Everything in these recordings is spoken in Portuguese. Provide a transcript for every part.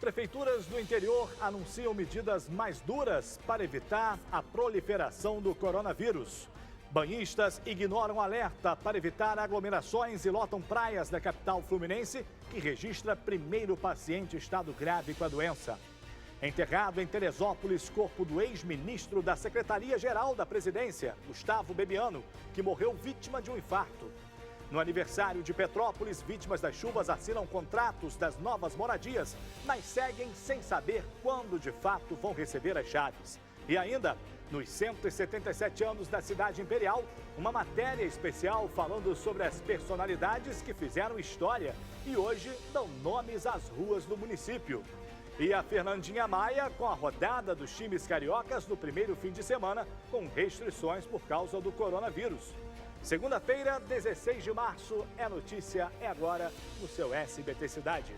Prefeituras do interior anunciam medidas mais duras para evitar a proliferação do coronavírus. Banhistas ignoram alerta para evitar aglomerações e lotam praias da capital fluminense, que registra primeiro paciente em estado grave com a doença. Enterrado em Teresópolis, corpo do ex-ministro da Secretaria-Geral da Presidência, Gustavo Bebiano, que morreu vítima de um infarto. No aniversário de Petrópolis, vítimas das chuvas assinam contratos das novas moradias, mas seguem sem saber quando de fato vão receber as chaves. E ainda, nos 177 anos da cidade imperial, uma matéria especial falando sobre as personalidades que fizeram história e hoje dão nomes às ruas do município. E a Fernandinha Maia com a rodada dos times cariocas no primeiro fim de semana, com restrições por causa do coronavírus. Segunda-feira, 16 de março, é notícia, é agora no seu SBT Cidade.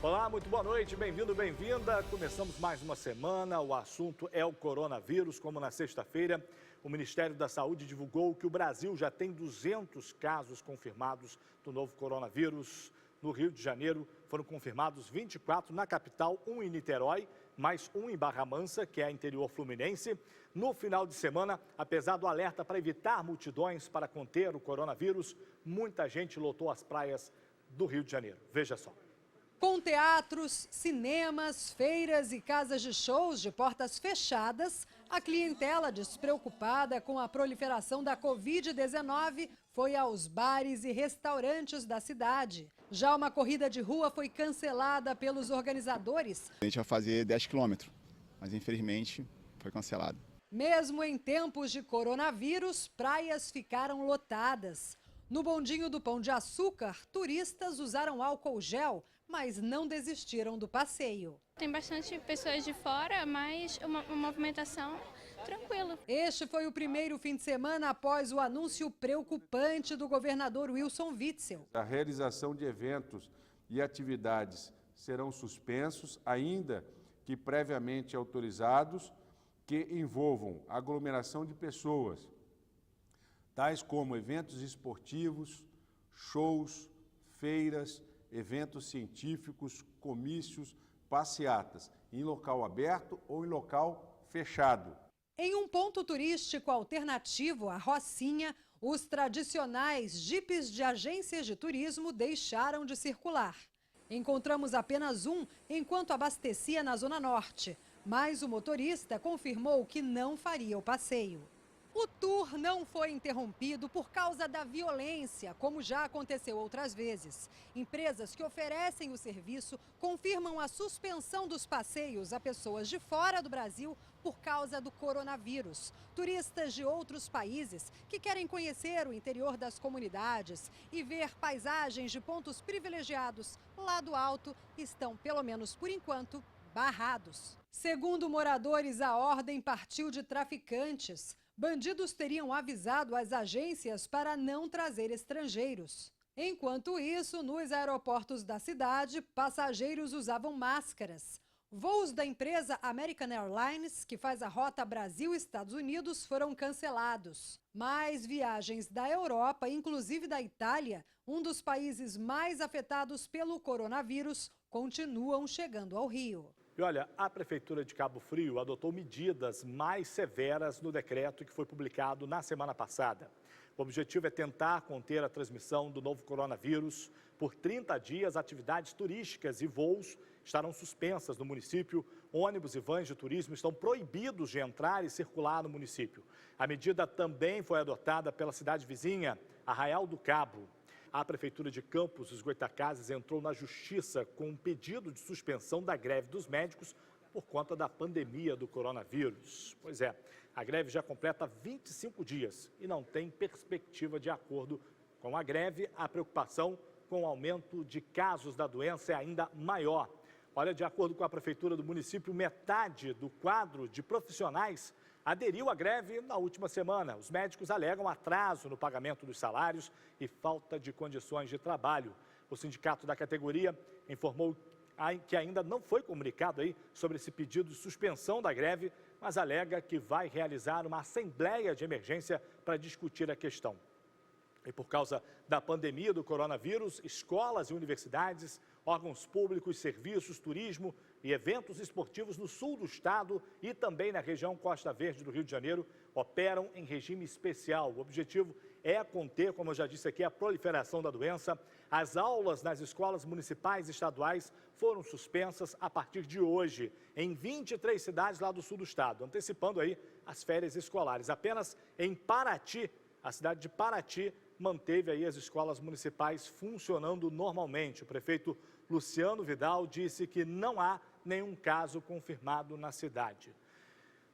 Olá, muito boa noite, bem-vindo, bem-vinda. Começamos mais uma semana, o assunto é o coronavírus. Como na sexta-feira, o Ministério da Saúde divulgou que o Brasil já tem 200 casos confirmados do novo coronavírus. No Rio de Janeiro, foram confirmados 24 na capital, 1 em Niterói, mais 1 em Barra Mansa, que é interior fluminense. No final de semana, apesar do alerta para evitar multidões para conter o coronavírus, muita gente lotou as praias do Rio de Janeiro. Veja só. Com teatros, cinemas, feiras e casas de shows de portas fechadas, a clientela despreocupada com a proliferação da Covid-19 foi aos bares e restaurantes da cidade. Já uma corrida de rua foi cancelada pelos organizadores. A gente ia fazer 10 quilômetros, mas infelizmente foi cancelado. Mesmo em tempos de coronavírus, praias ficaram lotadas. No bondinho do Pão de Açúcar, turistas usaram álcool gel, mas não desistiram do passeio. Tem bastante pessoas de fora, mas uma movimentação tranquila. Este foi o primeiro fim de semana após o anúncio preocupante do governador Wilson Witzel. A realização de eventos e atividades serão suspensos, ainda que previamente autorizados, que envolvam aglomeração de pessoas, tais como eventos esportivos, shows, feiras, eventos científicos, comícios, passeatas, em local aberto ou em local fechado. Em um ponto turístico alternativo à Rocinha, os tradicionais jipes de agências de turismo deixaram de circular. Encontramos apenas um enquanto abastecia na Zona Norte, mas o motorista confirmou que não faria o passeio. O tour não foi interrompido por causa da violência, como já aconteceu outras vezes. Empresas que oferecem o serviço confirmam a suspensão dos passeios a pessoas de fora do Brasil por causa do coronavírus. Turistas de outros países que querem conhecer o interior das comunidades e ver paisagens de pontos privilegiados lá do alto estão, pelo menos por enquanto, barrados. Segundo moradores, a ordem partiu de traficantes. Bandidos teriam avisado as agências para não trazer estrangeiros. Enquanto isso, nos aeroportos da cidade, passageiros usavam máscaras. Voos da empresa American Airlines, que faz a rota Brasil-Estados Unidos, foram cancelados. Mas viagens da Europa, inclusive da Itália, um dos países mais afetados pelo coronavírus, continuam chegando ao Rio. E olha, a Prefeitura de Cabo Frio adotou medidas mais severas no decreto que foi publicado na semana passada. O objetivo é tentar conter a transmissão do novo coronavírus. Por 30 dias, atividades turísticas e voos estarão suspensas no município. Ônibus e vans de turismo estão proibidos de entrar e circular no município. A medida também foi adotada pela cidade vizinha, Arraial do Cabo. A Prefeitura de Campos dos Goytacazes entrou na Justiça com um pedido de suspensão da greve dos médicos por conta da pandemia do coronavírus. Pois é, a greve já completa 25 dias e não tem perspectiva de acordo com a greve. A preocupação com o aumento de casos da doença é ainda maior. Olha, de acordo com a Prefeitura do município, metade do quadro de profissionais aderiu à greve na última semana. Os médicos alegam atraso no pagamento dos salários e falta de condições de trabalho. O sindicato da categoria informou que ainda não foi comunicado sobre esse pedido de suspensão da greve, mas alega que vai realizar uma assembleia de emergência para discutir a questão. E por causa da pandemia do coronavírus, escolas e universidades, órgãos públicos, serviços, turismo e eventos esportivos no sul do estado e também na região Costa Verde do Rio de Janeiro operam em regime especial. O objetivo é conter, como eu já disse aqui, a proliferação da doença. As aulas nas escolas municipais e estaduais foram suspensas a partir de hoje, em 23 cidades lá do sul do estado, antecipando aí as férias escolares. Apenas em Paraty, a cidade de Paraty, manteve aí as escolas municipais funcionando normalmente. O prefeito Luciano Vidal disse que não há nenhum caso confirmado na cidade.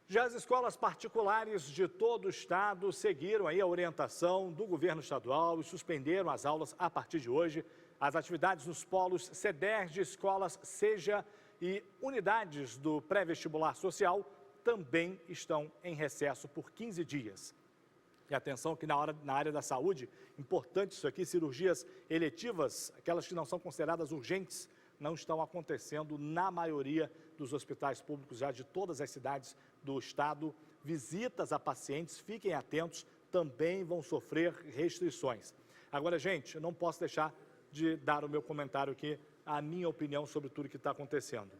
Já as escolas particulares de todo o estado seguiram aí a orientação do governo estadual e suspenderam as aulas a partir de hoje. As atividades nos polos CEDERJ, escolas SEJA e unidades do pré-vestibular social também estão em recesso por 15 dias. E atenção que na área da saúde, importante isso aqui, cirurgias eletivas, aquelas que não são consideradas urgentes, não estão acontecendo na maioria dos hospitais públicos já de todas as cidades do estado. Visitas a pacientes, fiquem atentos, também vão sofrer restrições. Agora, gente, eu não posso deixar de dar o meu comentário aqui, a minha opinião sobre tudo que está acontecendo.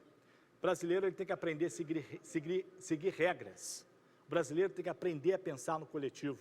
O brasileiro ele tem que aprender a seguir regras. O brasileiro tem que aprender a pensar no coletivo.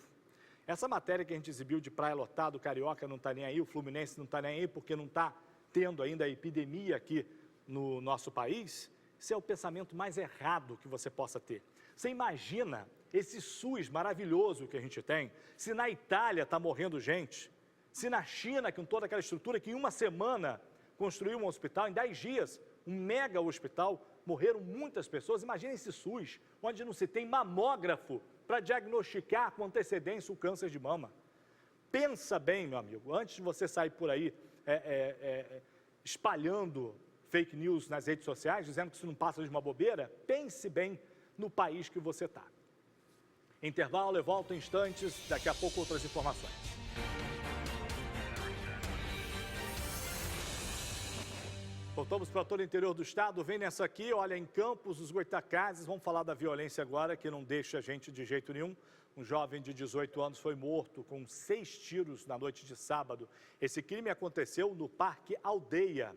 Essa matéria que a gente exibiu de praia lotada, o Carioca não está nem aí, o Fluminense não está nem aí, porque não está tendo ainda a epidemia aqui no nosso país, isso é o pensamento mais errado que você possa ter. Você imagina esse SUS maravilhoso que a gente tem, se na Itália está morrendo gente, se na China, com toda aquela estrutura que em uma semana construiu um hospital, em 10 dias, um mega hospital, morreram muitas pessoas. Imagina esse SUS, onde não se tem mamógrafo para diagnosticar com antecedência o câncer de mama. Pensa bem, meu amigo, antes de você sair por aí espalhando fake news nas redes sociais, dizendo que isso não passa de uma bobeira, pense bem no país que você está. Intervalo, eu volto em instantes, daqui a pouco outras informações. Voltamos para todo o interior do estado, vem nessa aqui, olha, em Campos, os Goitacazes, vamos falar da violência agora, que não deixa a gente de jeito nenhum. Um jovem de 18 anos foi morto com 6 tiros na noite de sábado. Esse crime aconteceu no Parque Aldeia.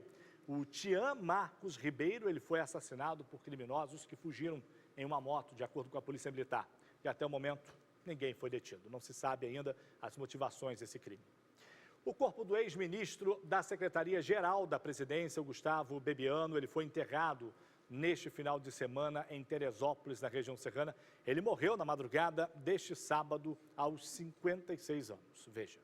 O Tian Marcos Ribeiro, ele foi assassinado por criminosos que fugiram em uma moto, de acordo com a Polícia Militar. E até o momento, ninguém foi detido. Não se sabe ainda as motivações desse crime. O corpo do ex-ministro da Secretaria-Geral da Presidência, o Gustavo Bebiano, ele foi enterrado neste final de semana em Teresópolis, na região serrana. Ele morreu na madrugada deste sábado aos 56 anos. Veja.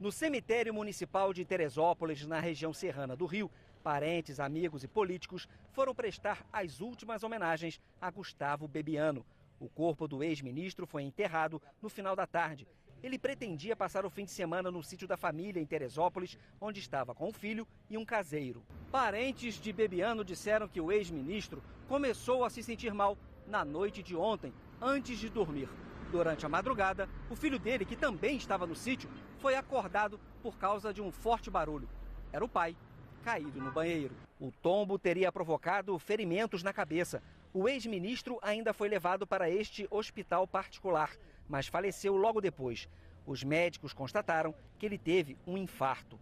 No cemitério municipal de Teresópolis, na região serrana do Rio, parentes, amigos e políticos foram prestar as últimas homenagens a Gustavo Bebiano. O corpo do ex-ministro foi enterrado no final da tarde. Ele pretendia passar o fim de semana no sítio da família em Teresópolis, onde estava com o filho e um caseiro. Parentes de Bebiano disseram que o ex-ministro começou a se sentir mal na noite de ontem, antes de dormir. Durante a madrugada, o filho dele, que também estava no sítio, foi acordado por causa de um forte barulho. Era o pai, caído no banheiro. O tombo teria provocado ferimentos na cabeça. O ex-ministro ainda foi levado para este hospital particular, mas faleceu logo depois. Os médicos constataram que ele teve um infarto.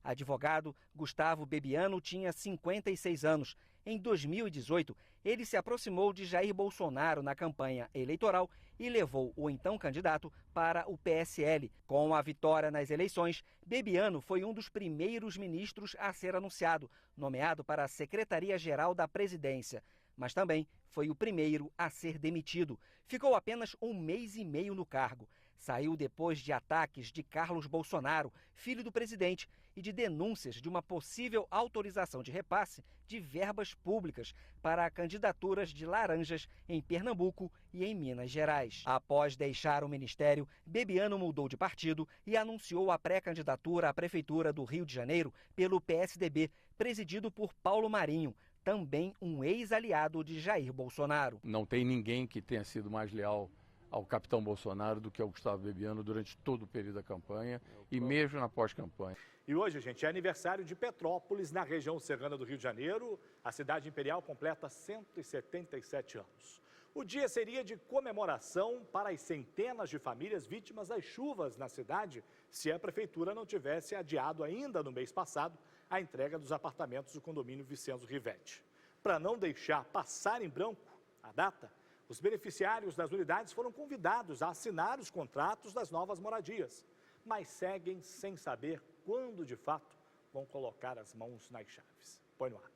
Advogado Gustavo Bebiano tinha 56 anos. Em 2018, ele se aproximou de Jair Bolsonaro na campanha eleitoral e levou o então candidato para o PSL. Com a vitória nas eleições, Bebiano foi um dos primeiros ministros a ser anunciado, nomeado para a Secretaria-Geral da Presidência. Mas também foi o primeiro a ser demitido. Ficou apenas 1 mês e meio no cargo. Saiu depois de ataques de Carlos Bolsonaro, filho do presidente, e de denúncias de uma possível autorização de repasse de verbas públicas para candidaturas de laranjas em Pernambuco e em Minas Gerais. Após deixar o ministério, Bebiano mudou de partido e anunciou a pré-candidatura à Prefeitura do Rio de Janeiro pelo PSDB, presidido por Paulo Marinho, também um ex-aliado de Jair Bolsonaro. Não tem ninguém que tenha sido mais leal ao capitão Bolsonaro do que ao Gustavo Bebiano durante todo o período da campanha e mesmo na pós-campanha. E hoje, gente, é aniversário de Petrópolis, na região serrana do Rio de Janeiro. A cidade imperial completa 177 anos. O dia seria de comemoração para as centenas de famílias vítimas das chuvas na cidade, se a prefeitura não tivesse adiado ainda no mês passado a entrega dos apartamentos do condomínio Vicenzo Rivetti. Para não deixar passar em branco a data, os beneficiários das unidades foram convidados a assinar os contratos das novas moradias, mas seguem sem saber quando, de fato, vão colocar as mãos nas chaves. Põe no ar.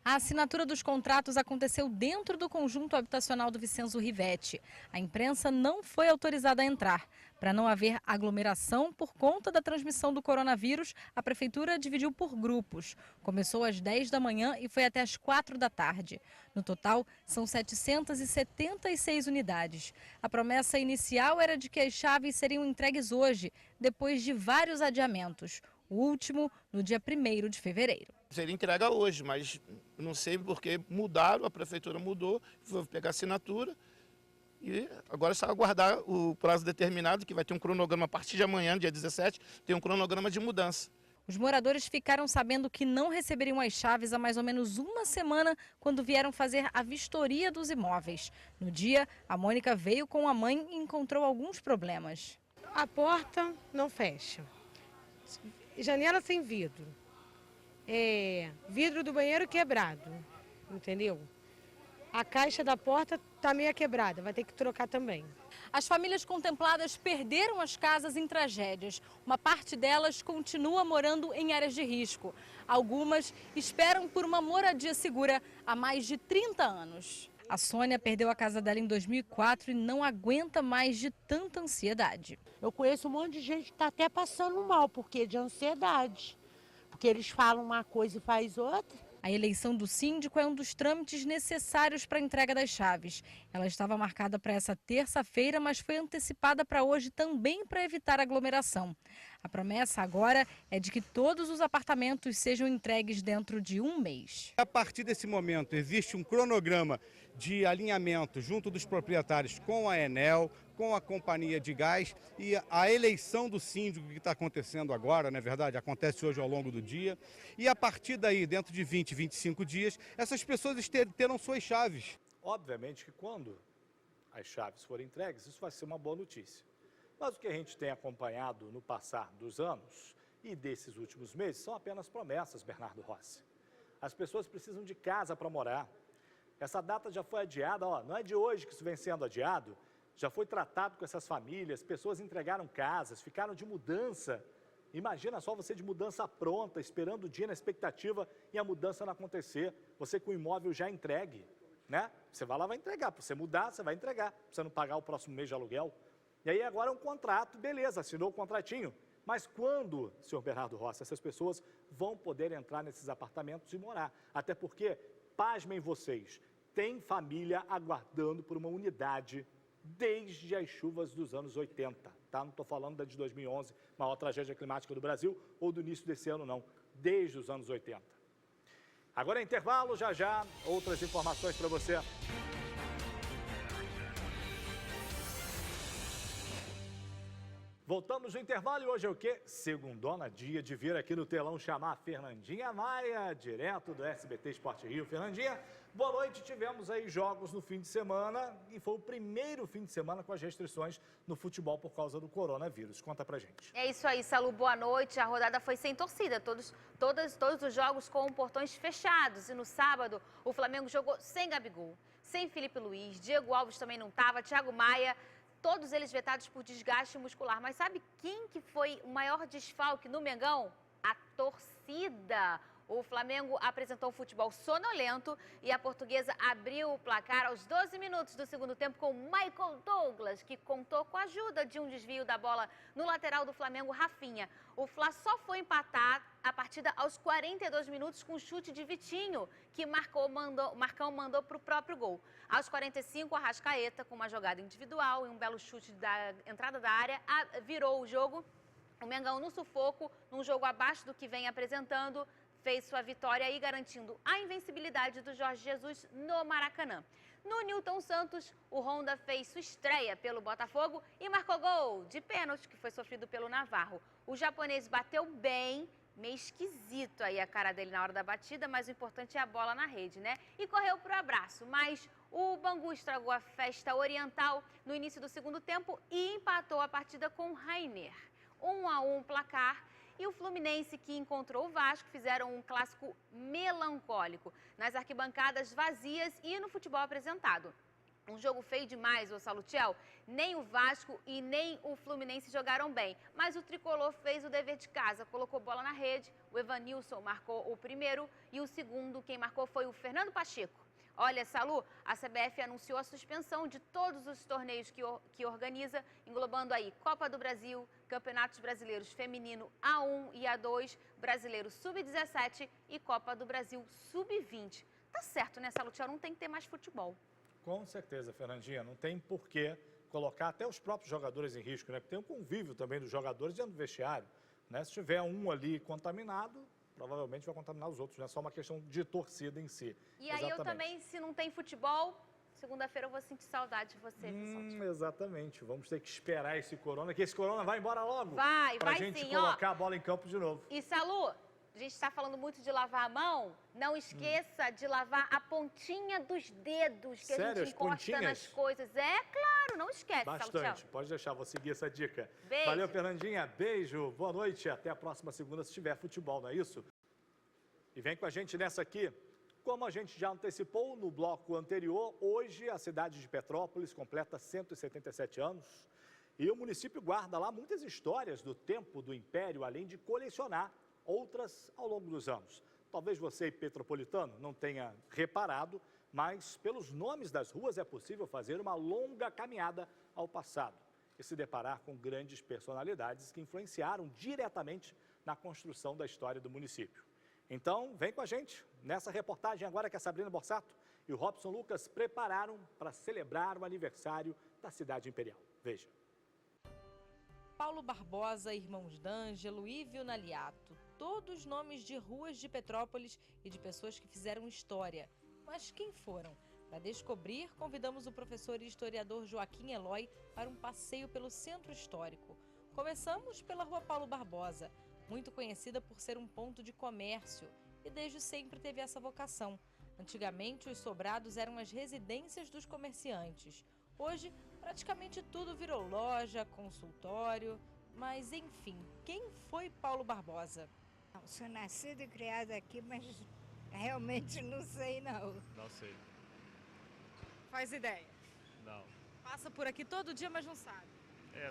A assinatura dos contratos aconteceu dentro do conjunto habitacional do Vicenzo Rivetti. A imprensa não foi autorizada a entrar. Para não haver aglomeração por conta da transmissão do coronavírus, a prefeitura dividiu por grupos. Começou às 10 da manhã e foi até às 4 da tarde. No total, são 776 unidades. A promessa inicial era de que as chaves seriam entregues hoje, depois de vários adiamentos. O último, no dia 1º de fevereiro. Seria entrega hoje, mas não sei porque mudaram, a prefeitura mudou, foi pegar assinatura e agora é só aguardar o prazo determinado, que vai ter um cronograma a partir de amanhã, dia 17, tem um cronograma de mudança. Os moradores ficaram sabendo que não receberiam as chaves há mais ou menos uma semana, quando vieram fazer a vistoria dos imóveis. No dia, a Mônica veio com a mãe e encontrou alguns problemas. A porta não fecha, janela sem vidro. Vidro do banheiro quebrado, entendeu? A caixa da porta está meio quebrada, vai ter que trocar também. As famílias contempladas perderam as casas em tragédias. Uma parte delas continua morando em áreas de risco. Algumas esperam por uma moradia segura há mais de 30 anos. A Sônia perdeu a casa dela em 2004 e não aguenta mais de tanta ansiedade. Eu conheço um monte de gente que está até passando mal, porque de ansiedade. Porque eles falam uma coisa e faz outra. A eleição do síndico é um dos trâmites necessários para a entrega das chaves. Ela estava marcada para essa terça-feira, mas foi antecipada para hoje também para evitar aglomeração. A promessa agora é de que todos os apartamentos sejam entregues dentro de um mês. A partir desse momento, existe um cronograma de alinhamento junto dos proprietários com a Enel, com a companhia de gás, e a eleição do síndico que está acontecendo agora, não é verdade? Acontece hoje ao longo do dia. E a partir daí, dentro de 20, 25 dias, essas pessoas terão suas chaves. Obviamente que quando as chaves forem entregues, isso vai ser uma boa notícia. Mas o que a gente tem acompanhado no passar dos anos e desses últimos meses são apenas promessas, Bernardo Rossi. As pessoas precisam de casa para morar. Essa data já foi adiada, não é de hoje que isso vem sendo adiado, já foi tratado com essas famílias, pessoas entregaram casas, ficaram de mudança. Imagina só você de mudança pronta, esperando o dia na expectativa e a mudança não acontecer, você com o imóvel já entregue, né? Você vai lá, vai entregar, para você mudar, você vai entregar, para você não pagar o próximo mês de aluguel. E aí agora é um contrato, beleza, assinou o contratinho, mas quando, senhor Bernardo Rossi, essas pessoas vão poder entrar nesses apartamentos e morar? Até porque, pasmem vocês, tem família aguardando por uma unidade desde as chuvas dos anos 80, tá? Não estou falando da de 2011, maior tragédia climática do Brasil, ou do início desse ano, não, desde os anos 80. Agora é intervalo, já, outras informações para você. Voltamos no intervalo e hoje é o quê? Segundona, dia de vir aqui no telão chamar a Fernandinha Maia, direto do SBT Esporte Rio. Fernandinha, boa noite. Tivemos aí jogos no fim de semana e foi o primeiro fim de semana com as restrições no futebol por causa do coronavírus. Conta pra gente. É isso aí, Salu, boa noite. A rodada foi sem torcida, todos os jogos com portões fechados. E no sábado, o Flamengo jogou sem Gabigol, sem Felipe Luiz, Diego Alves também não estava, Thiago Maia. Todos eles vetados por desgaste muscular. Mas sabe quem que foi o maior desfalque no Mengão? A torcida. O Flamengo apresentou um futebol sonolento e a Portuguesa abriu o placar aos 12 minutos do segundo tempo com Michael Douglas, que contou com a ajuda de um desvio da bola no lateral do Flamengo, Rafinha. O Fla só foi empatar a partida aos 42 minutos com um chute de Vitinho, que Marcão mandou para o próprio gol. Aos 45, Arrascaeta, com uma jogada individual e um belo chute da entrada da área, virou o jogo. O Mengão no sufoco, num jogo abaixo do que vem apresentando, fez sua vitória e garantindo a invencibilidade do Jorge Jesus no Maracanã. No Newton Santos, o Honda fez sua estreia pelo Botafogo e marcou gol de pênalti, que foi sofrido pelo Navarro. O japonês bateu bem, meio esquisito aí a cara dele na hora da batida, mas o importante é a bola na rede, né? E correu pro abraço, mas O Bangu estragou a festa oriental no início do segundo tempo e empatou a partida com o Rainer. 1-1 placar. E o Fluminense, que encontrou o Vasco, fizeram um clássico melancólico nas arquibancadas vazias e no futebol apresentado. Um jogo feio demais, ô Salutiel. Nem o Vasco e nem o Fluminense jogaram bem. Mas o tricolor fez o dever de casa, colocou bola na rede. O Evanilson marcou o primeiro e o segundo, quem marcou foi o Fernando Pacheco. Olha, Salu, a CBF anunciou a suspensão de todos os torneios que organiza, englobando aí Copa do Brasil, Campeonatos Brasileiros Feminino A1 e A2, Brasileiro Sub-17 e Copa do Brasil Sub-20. Tá certo, né, Salutiel? Não tem que ter mais futebol. Com certeza, Fernandinha. Não tem por que colocar até os próprios jogadores em risco, né? Porque tem um convívio também dos jogadores dentro do vestiário, né? Se tiver um ali contaminado, provavelmente vai contaminar os outros, não é só uma questão de torcida em si. E aí eu também, se não tem futebol, segunda-feira eu vou sentir saudade de você, Exatamente. Vamos ter que esperar esse corona, que esse corona vai embora logo. Vai pra gente sim, colocar a bola em campo de novo. E Salu, a gente está falando muito de lavar a mão, não esqueça de lavar a pontinha dos dedos que a gente encosta nas coisas. É claro, não esquece, Bastante, Salutiel. pode deixar, vou seguir essa dica. Beijo. Valeu, Fernandinha, beijo, boa noite, até a próxima segunda se tiver futebol, não é isso? E vem com a gente nessa aqui. Como a gente já antecipou no bloco anterior, hoje a cidade de Petrópolis completa 177 anos e o município guarda lá muitas histórias do tempo do Império, além de colecionar outras ao longo dos anos. Talvez você, petropolitano, não tenha reparado, mas pelos nomes das ruas é possível fazer uma longa caminhada ao passado e se deparar com grandes personalidades que influenciaram diretamente na construção da história do município. Então, vem com a gente nessa reportagem agora que a Sabrina Borsato e o Robson Lucas prepararam para celebrar o aniversário da cidade imperial. Veja. Paulo Barbosa, Irmãos D'Angelo, Ívio Naliato, todos nomes de ruas de Petrópolis e de pessoas que fizeram história. Mas quem foram? Para descobrir, convidamos o professor e historiador Joaquim Eloy para um passeio pelo centro histórico. Começamos pela Rua Paulo Barbosa, muito conhecida por ser um ponto de comércio e desde sempre teve essa vocação. Antigamente, os sobrados eram as residências dos comerciantes. Hoje, praticamente tudo virou loja, consultório, mas enfim, quem foi Paulo Barbosa? Não, sou nascida e criada aqui, mas realmente não sei não. Não sei. Faz ideia? Não. Passa por aqui todo dia, mas não sabe.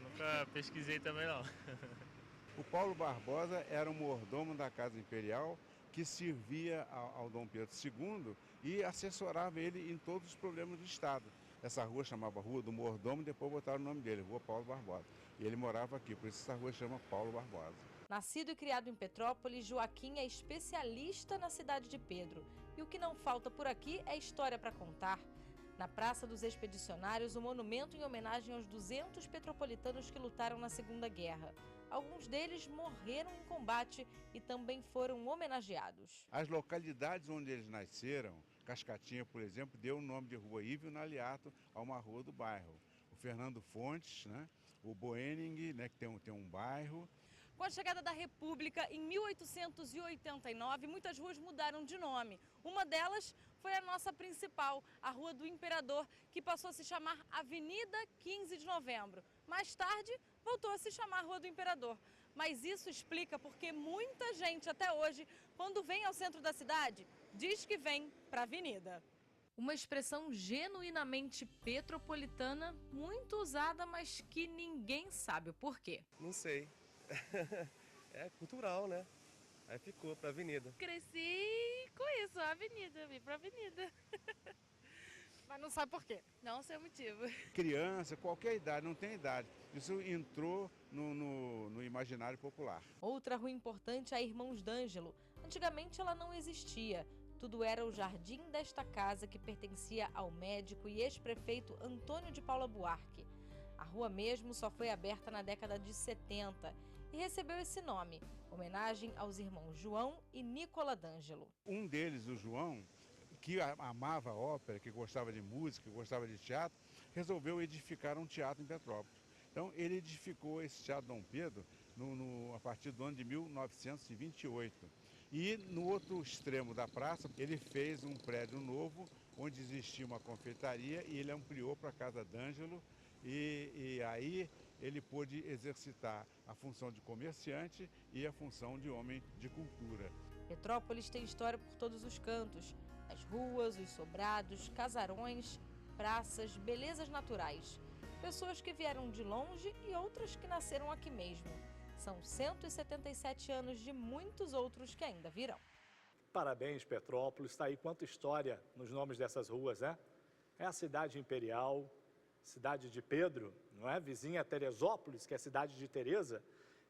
Nunca pesquisei também não. O Paulo Barbosa era um mordomo da Casa Imperial que servia ao Dom Pedro II e assessorava ele em todos os problemas do Estado. Essa rua chamava Rua do Mordomo, depois botaram o nome dele, Rua Paulo Barbosa. E ele morava aqui, por isso essa rua chama Paulo Barbosa. Nascido e criado em Petrópolis, Joaquim é especialista na cidade de Pedro. E o que não falta por aqui é história para contar. Na Praça dos Expedicionários, um monumento em homenagem aos 200 petropolitanos que lutaram na Segunda Guerra. Alguns deles morreram em combate e também foram homenageados. As localidades onde eles nasceram, Cascatinha, por exemplo, deu o nome de Rua Ívio Naliato a uma rua do bairro. O Fernando Fontes, né? O Boening, né? Que tem um bairro. Com a chegada da República em 1889, muitas ruas mudaram de nome. Uma delas foi a nossa principal, a Rua do Imperador, que passou a se chamar Avenida 15 de Novembro. Mais tarde, voltou a se chamar Rua do Imperador. Mas isso explica porque muita gente até hoje, quando vem ao centro da cidade, diz que vem para a Avenida. Uma expressão genuinamente petropolitana, muito usada, mas que ninguém sabe o porquê. Não sei. É cultural, né? Aí ficou pra avenida. Cresci com isso, a avenida, vim pra avenida. Mas não sabe por quê? Não sei o motivo. Criança, qualquer idade, não tem idade. Isso entrou no imaginário popular. Outra rua importante é a Irmãos D'Angelo. Antigamente ela não existia. Tudo era o jardim desta casa que pertencia ao médico e ex-prefeito Antônio de Paula Buarque. A rua mesmo só foi aberta na década de 70 e recebeu esse nome, homenagem aos irmãos João e Nicola D'Angelo. Um deles, o João, que amava ópera, que gostava de música, que gostava de teatro, resolveu edificar um teatro em Petrópolis. Então ele edificou esse Teatro Dom Pedro a partir do ano de 1928. E no outro extremo da praça ele fez um prédio novo onde existia uma confeitaria e ele ampliou para a Casa d'Ângelo e aí ele pôde exercitar a função de comerciante e a função de homem de cultura. Petrópolis tem história por todos os cantos. As ruas, os sobrados, casarões, praças, belezas naturais. Pessoas que vieram de longe e outras que nasceram aqui mesmo. São 177 anos de muitos outros que ainda virão. Parabéns, Petrópolis. Está aí quanta história nos nomes dessas ruas, né? É a cidade imperial, cidade de Pedro, não é? Vizinha a Teresópolis, que é a cidade de Teresa.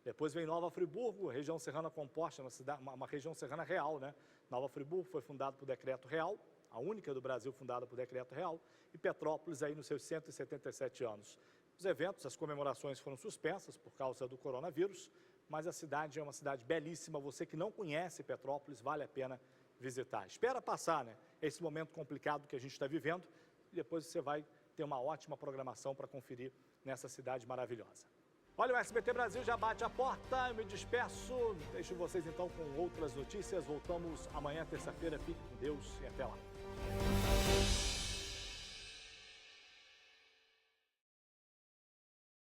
Depois vem Nova Friburgo, região serrana composta, uma região serrana real, né? Nova Friburgo foi fundada por decreto real, a única do Brasil fundada por decreto real, e Petrópolis aí nos seus 177 anos. Os eventos, as comemorações foram suspensas por causa do coronavírus, mas a cidade é uma cidade belíssima. Você que não conhece Petrópolis, vale a pena visitar. Espera passar, né? Esse momento complicado que a gente está vivendo, e depois você vai ter uma ótima programação para conferir nessa cidade maravilhosa. Olha, o SBT Brasil já bate a porta, eu me despeço, deixo vocês então com outras notícias. Voltamos amanhã, terça-feira. Fique com Deus e até lá.